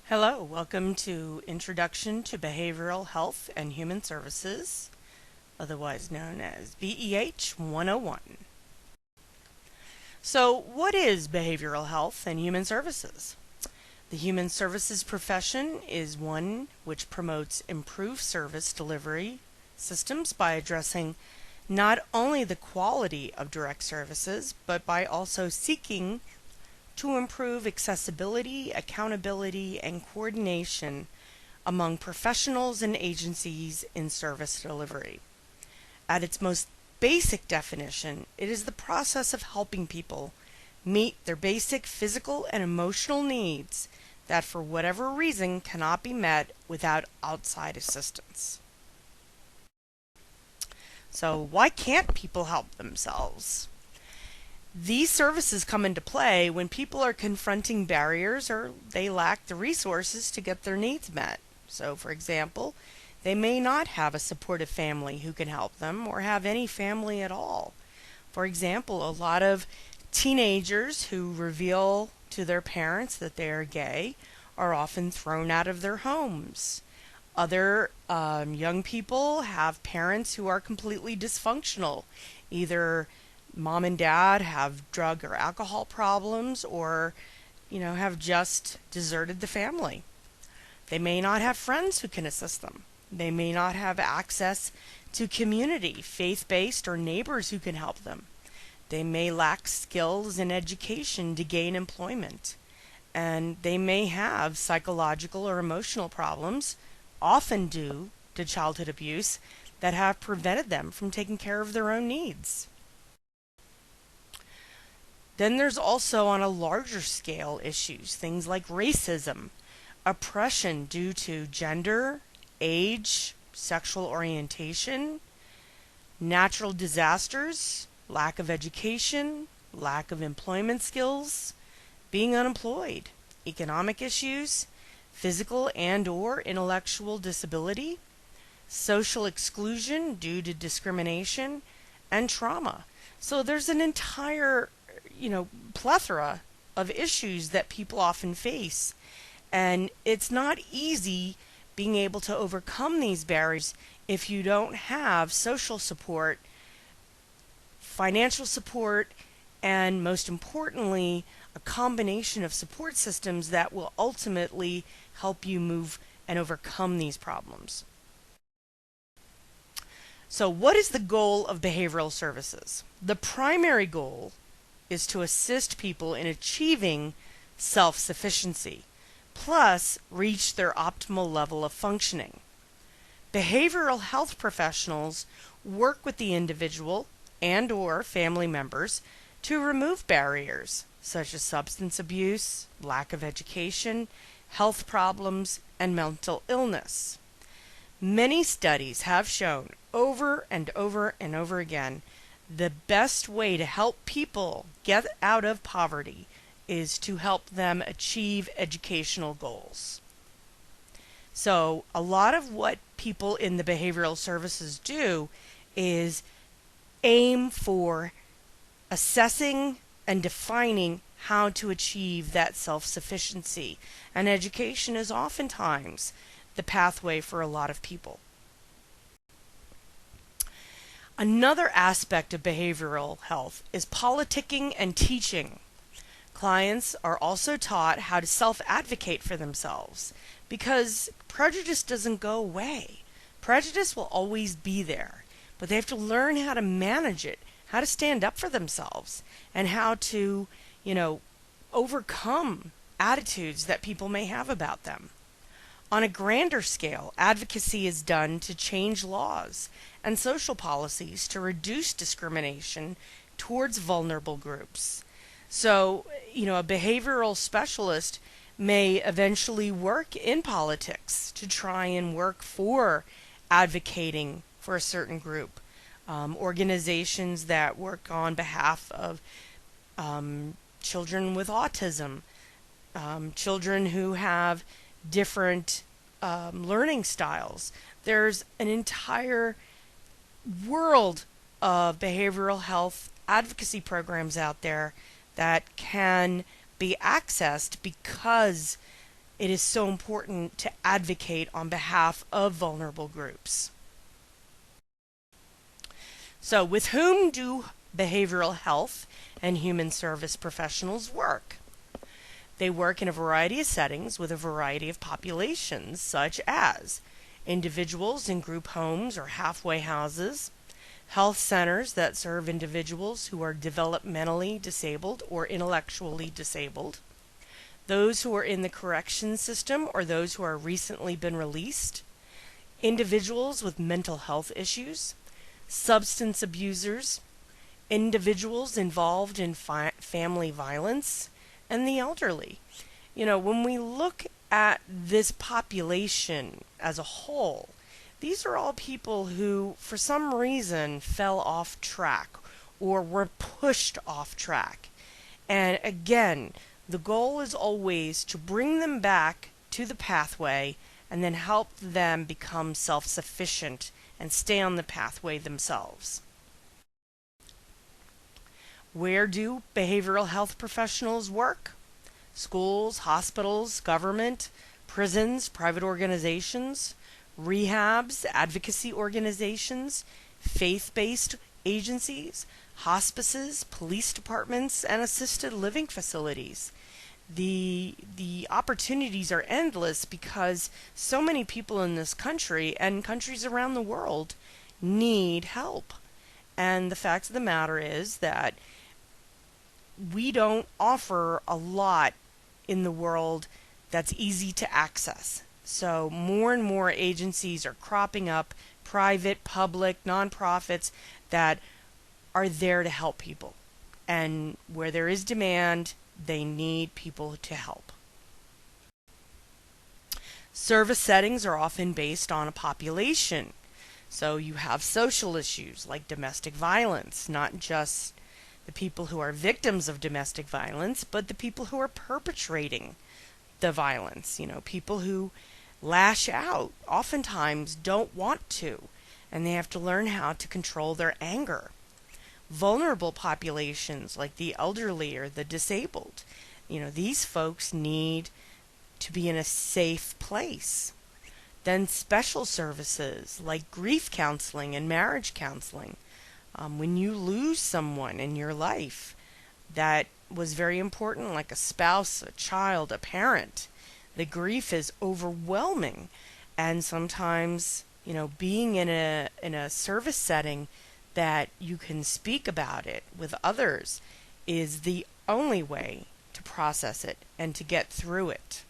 Hello, welcome to Introduction to Behavioral Health and Human Services, otherwise known as BEH 101. So, what is behavioral health and human services? The human services profession is one which promotes improved service delivery systems by addressing not only the quality of direct services, but by also seeking to improve accessibility, accountability, and coordination among professionals and agencies in service delivery. At its most basic definition, it is the process of helping people meet their basic physical and emotional needs that for whatever reason cannot be met without outside assistance. So why can't people help themselves? These services come into play when people are confronting barriers or they lack the resources to get their needs met. So, for example, they may not have a supportive family who can help them or have any family at all. For example, a lot of teenagers who reveal to their parents that they are gay are often thrown out of their homes. Other young people have parents who are completely dysfunctional, either mom and dad have drug or alcohol problems or, have just deserted the family. They may not have friends who can assist them. They may not have access to community, faith-based, or neighbors who can help them. They may lack skills and education to gain employment. And they may have psychological or emotional problems, often due to childhood abuse, that have prevented them from taking care of their own needs. Then there's also on a larger scale issues, things like racism, oppression due to gender, age, sexual orientation, natural disasters, lack of education, lack of employment skills, being unemployed, economic issues, physical and/or intellectual disability, social exclusion due to discrimination, and trauma. So there's an entire plethora of issues that people often face. And it's not easy being able to overcome these barriers if you don't have social support, financial support, and most importantly, a combination of support systems that will ultimately help you move and overcome these problems. So, what is the goal of behavioral services? The primary goal is to assist people in achieving self-sufficiency, plus reach their optimal level of functioning. Behavioral health professionals work with the individual and/or family members to remove barriers such as substance abuse, lack of education, health problems, and mental illness. Many studies have shown over and over and over again the best way to help people get out of poverty is to help them achieve educational goals. So a lot of what people in the behavioral services do is aim for assessing and defining how to achieve that self-sufficiency. And education is oftentimes the pathway for a lot of people. Another aspect of behavioral health is politicking and teaching. Clients are also taught how to self-advocate for themselves because prejudice doesn't go away. Prejudice will always be there, but they have to learn how to manage it, how to stand up for themselves, and how to, overcome attitudes that people may have about them. On a grander scale, advocacy is done to change laws and social policies to reduce discrimination towards vulnerable groups. So, a behavioral specialist may eventually work in politics to try and work for advocating for a certain group. Organizations that work on behalf of children with autism, children who have different learning styles. There's an entire world of behavioral health advocacy programs out there that can be accessed because it is so important to advocate on behalf of vulnerable groups. So, with whom do behavioral health and human service professionals work? They work in a variety of settings with a variety of populations, such as individuals in group homes or halfway houses, health centers that serve individuals who are developmentally disabled or intellectually disabled, those who are in the correction system or those who are recently been released, individuals with mental health issues, substance abusers, individuals involved in family violence, and the elderly. When we look at this population as a whole, these are all people who, for some reason, fell off track or were pushed off track. And again, the goal is always to bring them back to the pathway and then help them become self-sufficient and stay on the pathway themselves. Where do behavioral health professionals work? Schools, hospitals, government, prisons, private organizations, rehabs, advocacy organizations, faith-based agencies, hospices, police departments, and assisted living facilities. The opportunities are endless because so many people in this country and countries around the world need help. And the fact of the matter is that we don't offer a lot in the world that's easy to access. So more and more agencies are cropping up, private, public, nonprofits, that are there to help people. And where there is demand, they need people to help. Service settings are often based on a population. So you have social issues like domestic violence, not just the people who are victims of domestic violence, but the people who are perpetrating the violence. People who lash out oftentimes don't want to, and they have to learn how to control their anger. Vulnerable populations like the elderly or the disabled, these folks need to be in a safe place. Then special services like grief counseling and marriage counseling. When you lose someone in your life that was very important, like a spouse, a child, a parent, the grief is overwhelming. And sometimes, being in a service setting that you can speak about it with others is the only way to process it and to get through it.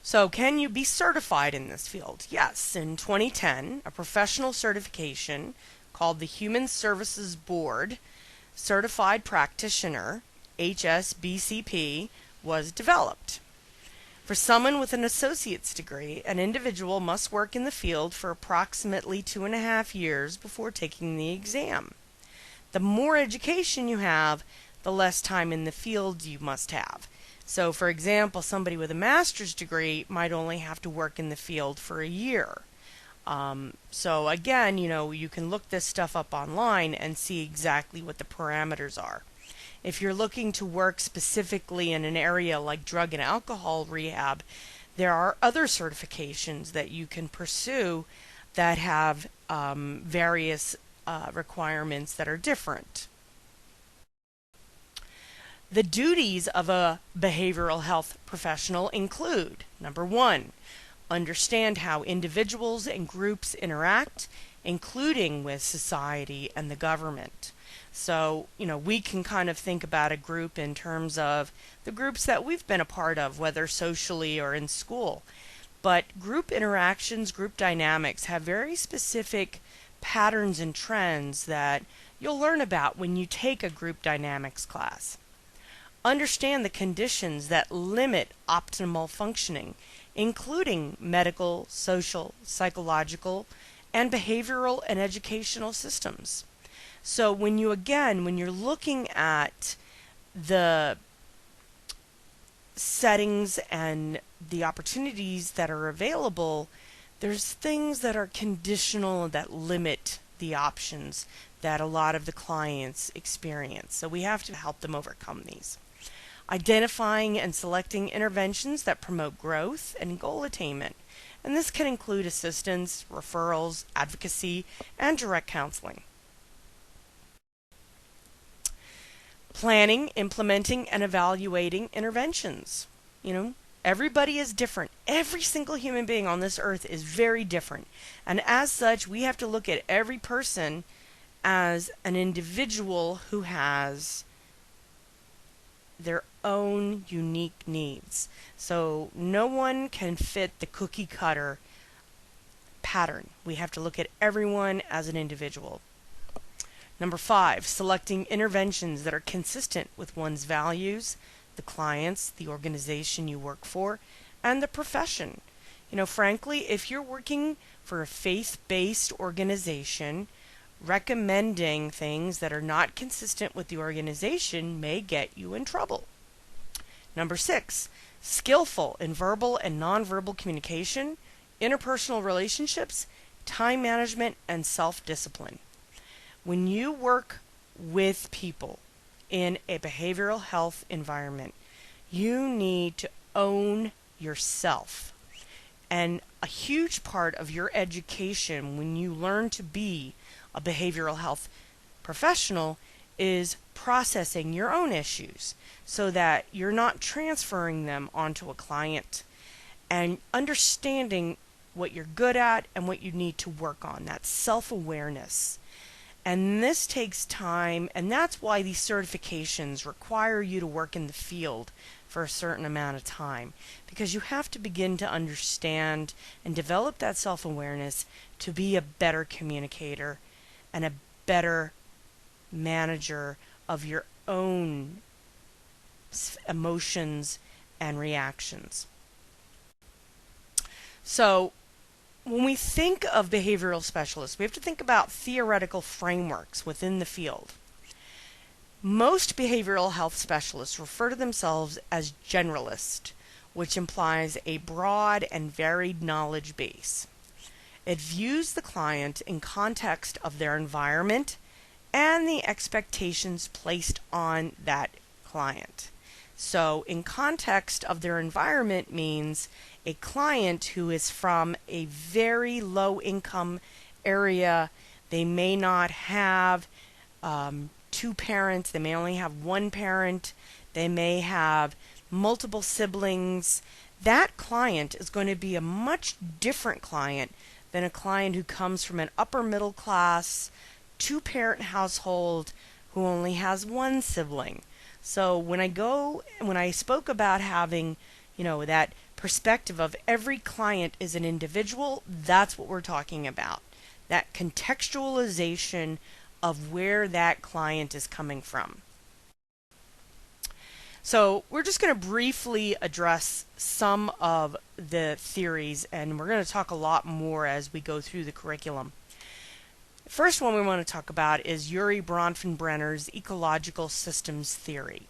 So can you be certified in this field? Yes. In 2010, a professional certification called the Human Services Board Certified Practitioner, HSBCP, was developed. For someone with an associate's degree, an individual must work in the field for approximately 2.5 years before taking the exam. The more education you have, the less time in the field you must have. So, for example, somebody with a master's degree might only have to work in the field for a year. So again, you can look this stuff up online and see exactly what the parameters are. If you're looking to work specifically in an area like drug and alcohol rehab, there are other certifications that you can pursue that have various requirements that are different. The duties of a behavioral health professional include, number 1, understand how individuals and groups interact, including with society and the government. So, we can kind of think about a group in terms of the groups that we've been a part of, whether socially or in school. But group interactions, group dynamics have very specific patterns and trends that you'll learn about when you take a group dynamics class. Understand the conditions that limit optimal functioning, including medical, social, psychological, and behavioral and educational systems. So when you're looking at the settings and the opportunities that are available, there's things that are conditional that limit the options that a lot of the clients experience. So we have to help them overcome these. Identifying and selecting interventions that promote growth and goal attainment. And this can include assistance, referrals, advocacy, and direct counseling. Planning, implementing, and evaluating interventions. Everybody is different. Every single human being on this earth is very different. And as such, we have to look at every person as an individual who has their own unique needs. So no one can fit the cookie cutter pattern. We have to look at everyone as an individual. Number 5, selecting interventions that are consistent with one's values, the clients, the organization you work for, and the profession. Frankly, if you're working for a faith-based organization, recommending things that are not consistent with the organization may get you in trouble. Number 6, skillful in verbal and nonverbal communication, interpersonal relationships, time management, and self-discipline. When you work with people in a behavioral health environment, you need to own yourself. And a huge part of your education when you learn to be a behavioral health professional is processing your own issues so that you're not transferring them onto a client, and understanding what you're good at and what you need to work on. That's self-awareness. And this takes time, and that's why these certifications require you to work in the field for a certain amount of time, because you have to begin to understand and develop that self-awareness to be a better communicator and a better manager of your own emotions and reactions. So when we think of behavioral specialists, we have to think about theoretical frameworks within the field. Most behavioral health specialists refer to themselves as generalist, which implies a broad and varied knowledge base. It views the client in context of their environment and the expectations placed on that client. So in context of their environment means a client who is from a very low income area. They may not have 2 parents. They may only have 1 parent. They may have multiple siblings. That client is going to be a much different client than a client who comes from an upper middle class, 2-parent household who only has 1 sibling. So when I spoke about having, that perspective of every client is an individual, that's what we're talking about. That contextualization of where that client is coming from. So we're just going to briefly address some of the theories, and we're going to talk a lot more as we go through the curriculum. The first one we want to talk about is Urie Bronfenbrenner's ecological systems theory.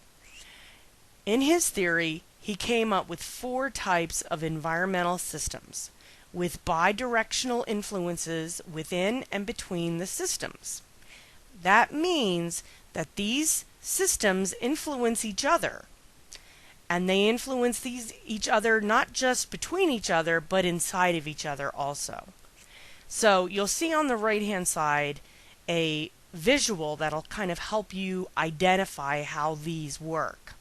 In his theory, he came up with 4 types of environmental systems with bidirectional influences within and between the systems. That means that these systems influence each other, and they influence each other not just between each other, but inside of each other also. So you'll see on the right hand side a visual that'll kind of help you identify how these work.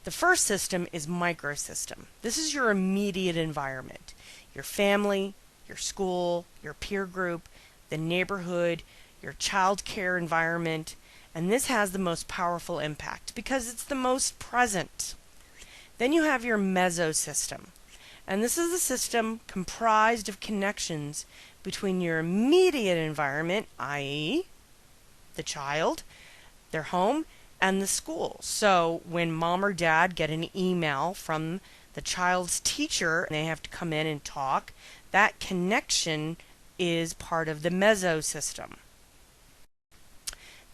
The first system is microsystem. This is your immediate environment, your family, your school, your peer group, the neighborhood, your child care environment, and this has the most powerful impact because it's the most present. Then you have your mesosystem, and this is a system comprised of connections between your immediate environment, i.e. the child, their home, and the school. So when mom or dad get an email from the child's teacher and they have to come in and talk, that connection is part of the mesosystem.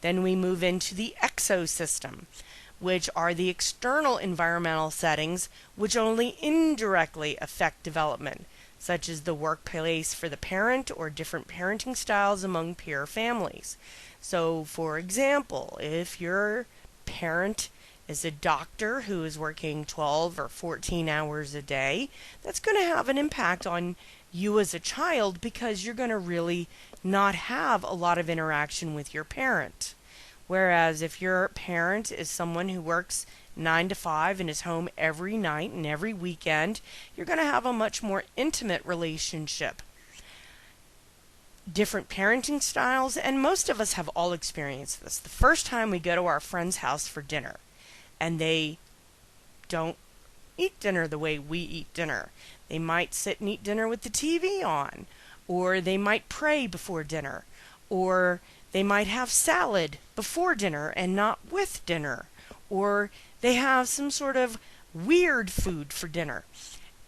Then we move into the exosystem, which are the external environmental settings which only indirectly affect development. such as the workplace for the parent or different parenting styles among peer families. So, for example, if your parent is a doctor who is working 12 or 14 hours a day, that's going to have an impact on you as a child because you're going to really not have a lot of interaction with your parent. Whereas if your parent is someone who works 9 to 5 and is home every night and every weekend, you're going to have a much more intimate relationship. Different parenting styles, and most of us have all experienced this. The first time we go to our friend's house for dinner, and they don't eat dinner the way we eat dinner. They might sit and eat dinner with the TV on, or they might pray before dinner, or they might have salad before dinner and not with dinner, or they have some sort of weird food for dinner.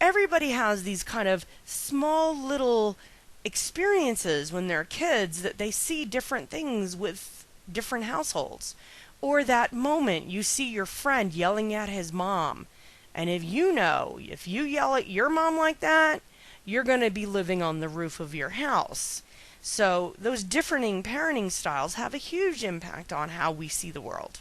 Everybody has these kind of small little experiences when they're kids that they see different things with different households. Or that moment you see your friend yelling at his mom. And if you yell at your mom like that, you're going to be living on the roof of your house. So those differing parenting styles have a huge impact on how we see the world.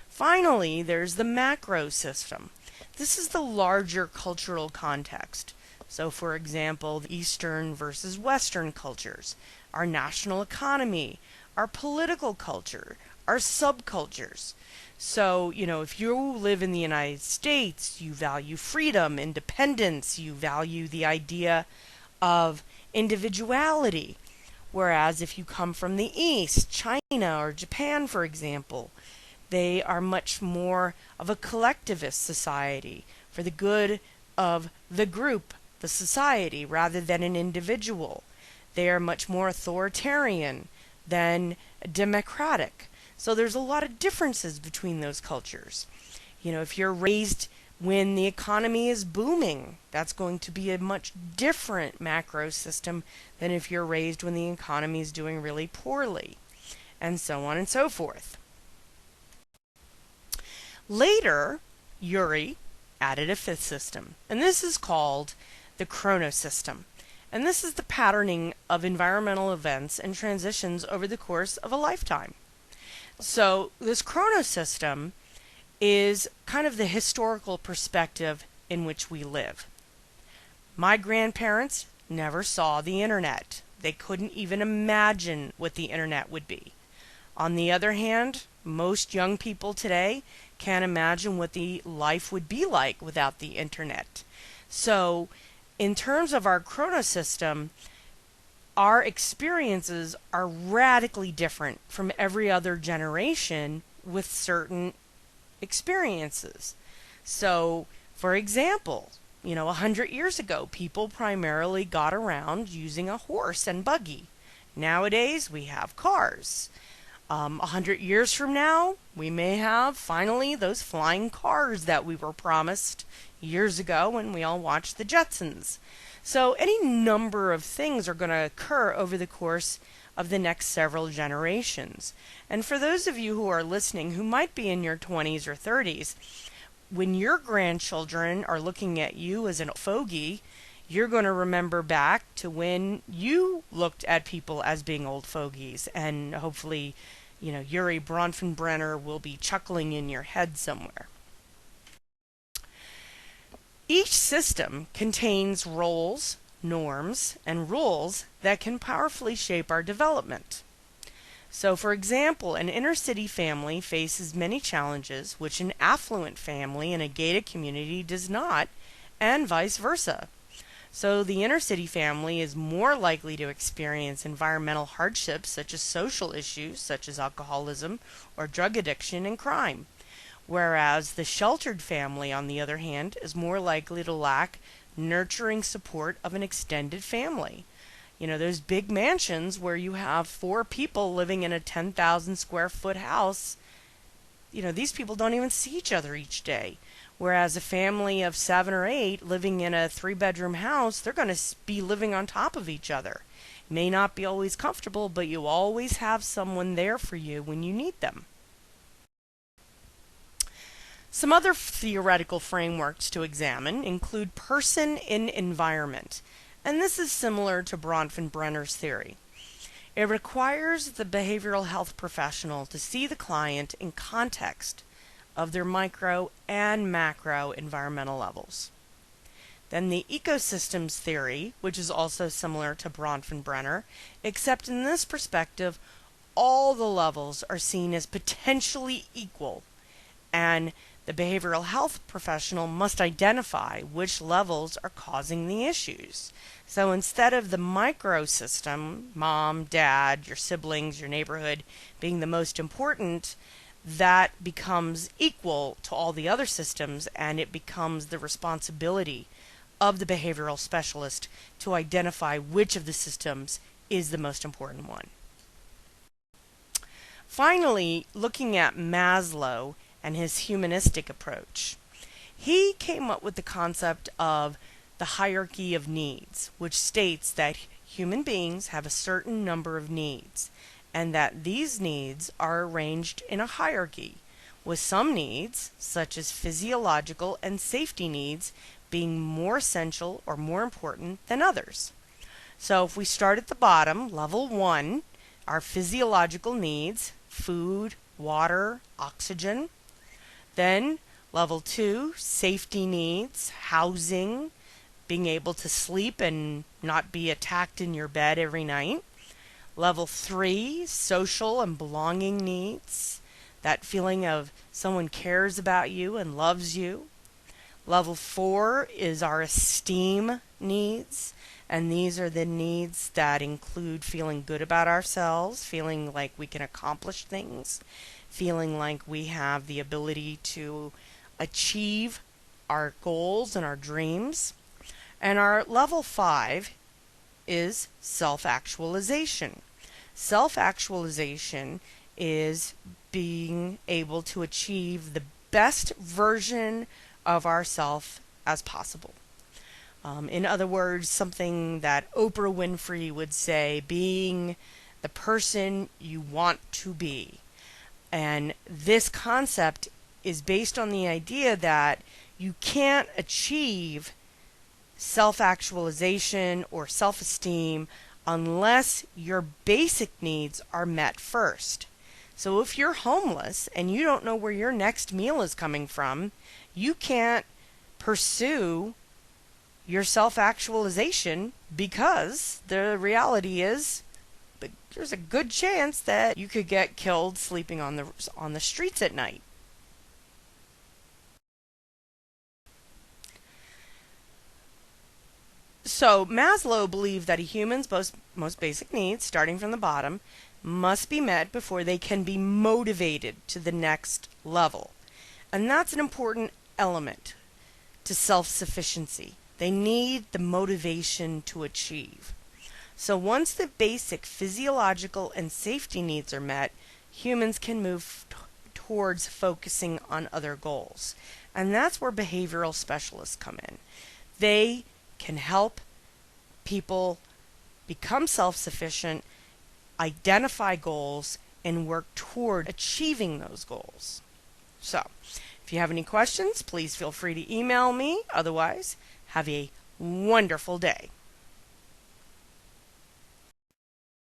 Finally, there's the macro system. This is the larger cultural context. So, for example, the Eastern versus Western cultures, our national economy, our political culture, our subcultures. So, if you live in the United States, you value freedom, independence, you value the idea of individuality. Whereas if you come from the East, China or Japan, for example, they are much more of a collectivist society for the good of the group, the society, rather than an individual. They are much more authoritarian than democratic. So there's a lot of differences between those cultures. If you're raised when the economy is booming, that's going to be a much different macro system than if you're raised when the economy is doing really poorly, and so on and so forth. Later, Urie added a fifth system, and this is called the chronosystem. And this is the patterning of environmental events and transitions over the course of a lifetime. So this chronosystem is kind of the historical perspective in which we live. My grandparents never saw the internet. They couldn't even imagine what the internet would be. On the other hand, most young people today can't imagine what the life would be like without the internet. So, in terms of our chronosystem, our experiences are radically different from every other generation with certain experiences. So, for example, 100 years ago, people primarily got around using a horse and buggy. Nowadays, we have cars. 100 years from now, we may have finally those flying cars that we were promised years ago when we all watched the Jetsons. So any number of things are going to occur over the course of the next several generations. And for those of you who are listening who might be in your 20s or 30s, when your grandchildren are looking at you as an fogey, you're going to remember back to when you looked at people as being old fogies, and hopefully, Urie Bronfenbrenner will be chuckling in your head somewhere. Each system contains roles, norms, and rules that can powerfully shape our development. So, for example, an inner-city family faces many challenges which an affluent family in a gated community does not, and vice versa. So the inner-city family is more likely to experience environmental hardships such as social issues such as alcoholism or drug addiction and crime. Whereas the sheltered family, on the other hand, is more likely to lack nurturing support of an extended family. Those big mansions where you have 4 people living in a 10,000 square foot house, these people don't even see each other each day. Whereas a family of 7 or 8 living in a 3-bedroom house, they're going to be living on top of each other. May not be always comfortable, but you always have someone there for you when you need them. Some other theoretical frameworks to examine include person in environment. And this is similar to Bronfenbrenner's theory. It requires the behavioral health professional to see the client in context of their micro and macro environmental levels. Then the ecosystems theory, which is also similar to Bronfenbrenner, except in this perspective, all the levels are seen as potentially equal, and the behavioral health professional must identify which levels are causing the issues. So instead of the microsystem, mom, dad, your siblings, your neighborhood, being the most important, that becomes equal to all the other systems, and it becomes the responsibility of the behavioral specialist to identify which of the systems is the most important one. Finally, looking at Maslow and his humanistic approach, he came up with the concept of the hierarchy of needs, which states that human beings have a certain number of needs, and that these needs are arranged in a hierarchy, with some needs, such as physiological and safety needs, being more essential or more important than others. So if we start at the bottom, level 1, our physiological needs, food, water, oxygen. Then level 2, safety needs, housing, being able to sleep and not be attacked in your bed every night. Level 3, social and belonging needs, that feeling of someone cares about you and loves you. Level 4 is our esteem needs, and these are the needs that include feeling good about ourselves, feeling like we can accomplish things, feeling like we have the ability to achieve our goals and our dreams. And our level 5 is self-actualization. Self-actualization is being able to achieve the best version of ourself as possible. In other words, something that Oprah Winfrey would say, being the person you want to be. And this concept is based on the idea that you can't achieve self-actualization or self-esteem unless your basic needs are met first. So if you're homeless and you don't know where your next meal is coming from, you can't pursue your self-actualization, because the reality is there's a good chance that you could get killed sleeping on the streets at night. So Maslow believed that a human's most basic needs, starting from the bottom, must be met before they can be motivated to the next level. And that's an important element to self-sufficiency. They need the motivation to achieve. So once the basic physiological and safety needs are met, humans can move towards focusing on other goals. And that's where behavioral specialists come in. They can help people become self-sufficient, identify goals, and work toward achieving those goals. So, if you have any questions, please feel free to email me. Otherwise, have a wonderful day.